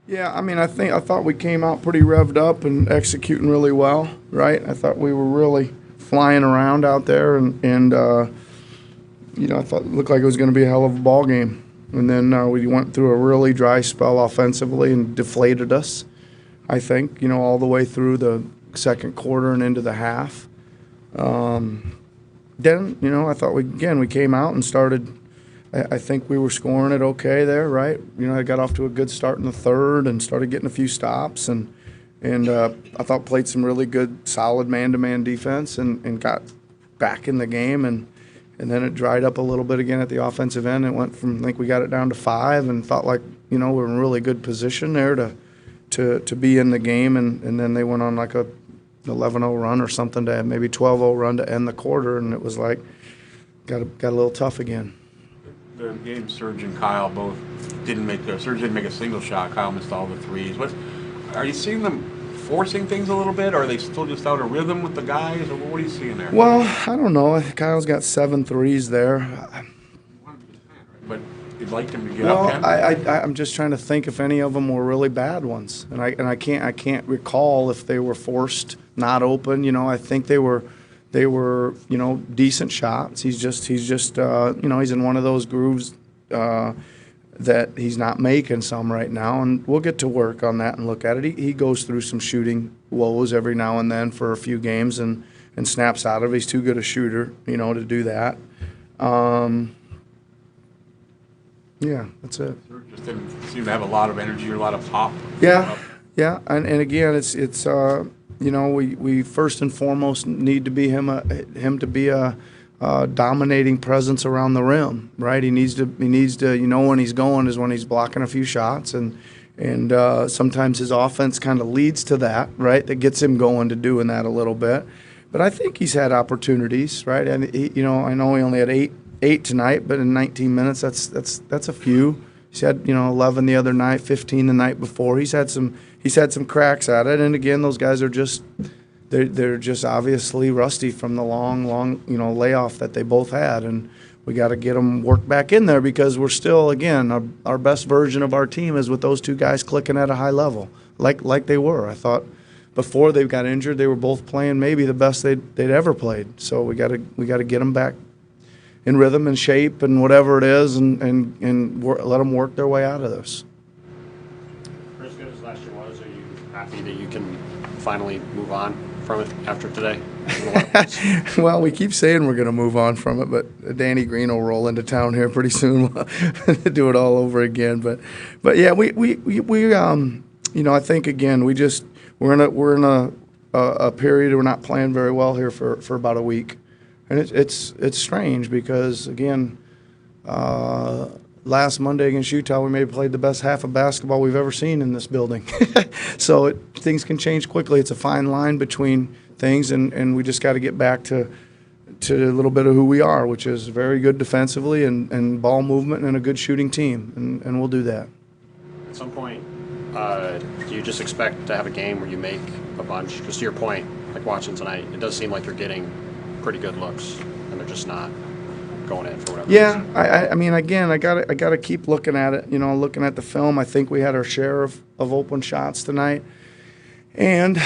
Yeah, I mean, I thought we came out pretty revved up and executing really well, right? I thought we were really flying around out there, and I thought it looked like it was going to be a hell of a ball game. And then we went through a really dry spell offensively and deflated us, I think, all the way through the second quarter and into the half. Then, I thought we came out and started. I think we were scoring it okay there, right? I got off to a good start in the third and started getting a few stops, and I thought played some really good, solid man-to-man defense and got back in the game, and then it dried up a little bit again at the offensive end. It went from, I think we got it down to 5 and felt like, we were in a really good position there to be in the game, and then they went on like a 11-0 run or something to maybe 12-0 run to end the quarter, and it was like got a little tough again. The game, Serge and Kyle both didn't make Serge didn't make a single shot. Kyle missed all the threes. What are you seeing them forcing things a little bit? Or are they still just out of rhythm with the guys? Or what are you seeing there? Well, I don't know. Kyle's got 7 threes there. But you'd like him to get up. Ken? I'm just trying to think if any of them were really bad ones, and I can't recall if they were forced, not open. I think they were decent shots. He's just he's in one of those grooves that he's not making some right now, and we'll get to work on that and look at it. He goes through some shooting woes every now and then for a few games and snaps out of it. He's too good a shooter, to do that. Yeah, that's it. Just didn't seem to have a lot of energy or a lot of pop. Yeah, and again, it's we first and foremost need to be him to be a dominating presence around the rim, right? He needs to when he's going is when he's blocking a few shots, and sometimes his offense kind of leads to that, right? That gets him going to doing that a little bit. But I think he's had opportunities, right? And I know he only had eight tonight, but in 19 minutes, that's a few. He's had 11 the other night, 15 the night before. He's had some cracks at it, and again, those guys are they're just obviously rusty from the long layoff that they both had, and we got to get them worked back in there because we're still, again, our best version of our team is with those two guys clicking at a high level, like they were. I thought before they got injured, they were both playing maybe the best they'd ever played. So we got to get them back in rhythm and shape and whatever it is, and let them work their way out of this. For as good as last year was, are you happy that you can finally move on from it after today? Well, we keep saying we're going to move on from it, but Danny Green will roll into town here pretty soon, do it all over again. But yeah, we I think again we're in a period we're not playing very well here for about a week. And it's strange because, again, last Monday against Utah, we maybe played the best half of basketball we've ever seen in this building. So things can change quickly. It's a fine line between things, and we just got to get back to a little bit of who we are, which is very good defensively and ball movement and a good shooting team, and we'll do that. At some point, do you just expect to have a game where you make a bunch? Just to your point, like watching tonight, it does seem like you're getting pretty good looks, and they're just not going in for whatever reason. I mean, again, I gotta keep looking at it. Looking at the film, I think we had our share of open shots tonight, and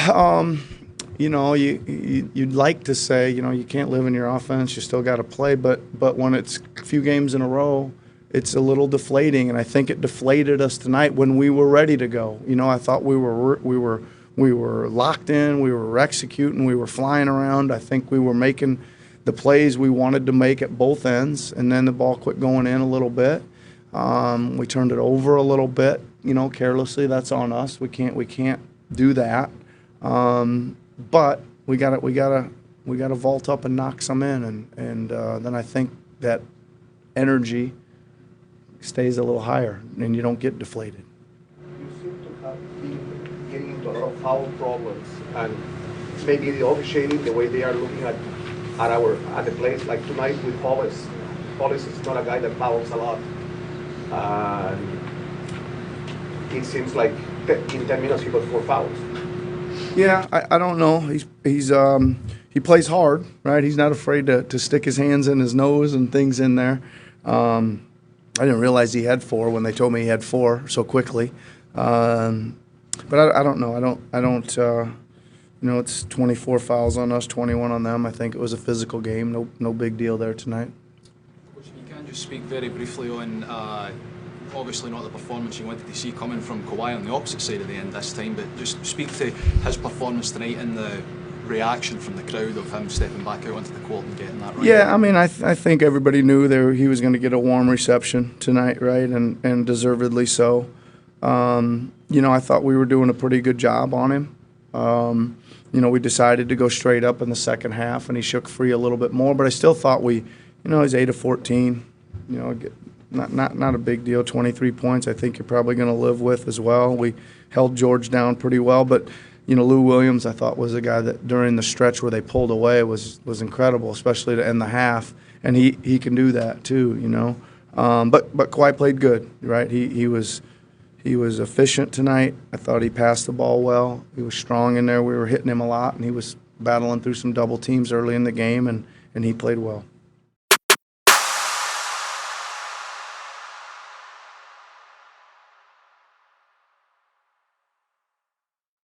you'd like to say, you can't live in your offense, you still got to play, but when it's a few games in a row, it's a little deflating, and I think it deflated us tonight when we were ready to go. I thought we were locked in, we were executing, we were flying around. I think we were making the plays we wanted to make at both ends, and then the ball quit going in a little bit. We turned it over a little bit, carelessly. That's on us. We can't do that. But we gotta vault up and knock some in, and then I think that energy stays a little higher, and you don't get deflated. You seem to have been getting into a lot of foul problems, and maybe the officiating, the way they are looking at the plays, like tonight with Hollis. Hollis is not a guy that fouls a lot. It seems like in 10 minutes he got 4 fouls. Yeah, I don't know. He plays hard, right? He's not afraid to stick his hands in his nose and things in there. I didn't realize he had 4 when they told me he had 4 so quickly. But I don't know. I don't. It's 24 fouls on us, 21 on them. I think it was a physical game. No big deal there tonight. Coach, if you can just speak very briefly on, obviously not the performance you wanted to see coming from Kawhi on the opposite side of the end this time, but just speak to his performance tonight and the reaction from the crowd of him stepping back out onto the court and getting that right. Yeah, I mean, I think everybody knew he was going to get a warm reception tonight, right, and deservedly so. I thought we were doing a pretty good job on him. We decided to go straight up in the second half, and he shook free a little bit more. But I still thought he's 8 of 14. Not a big deal. 23 points. I think you're probably going to live with as well. We held George down pretty well, but Lou Williams, I thought, was a guy that during the stretch where they pulled away was incredible, especially to end the half, and he can do that too. But Kawhi played good, right? He was efficient tonight. I thought he passed the ball well. He was strong in there. We were hitting him a lot, and he was battling through some double teams early in the game, and he played well.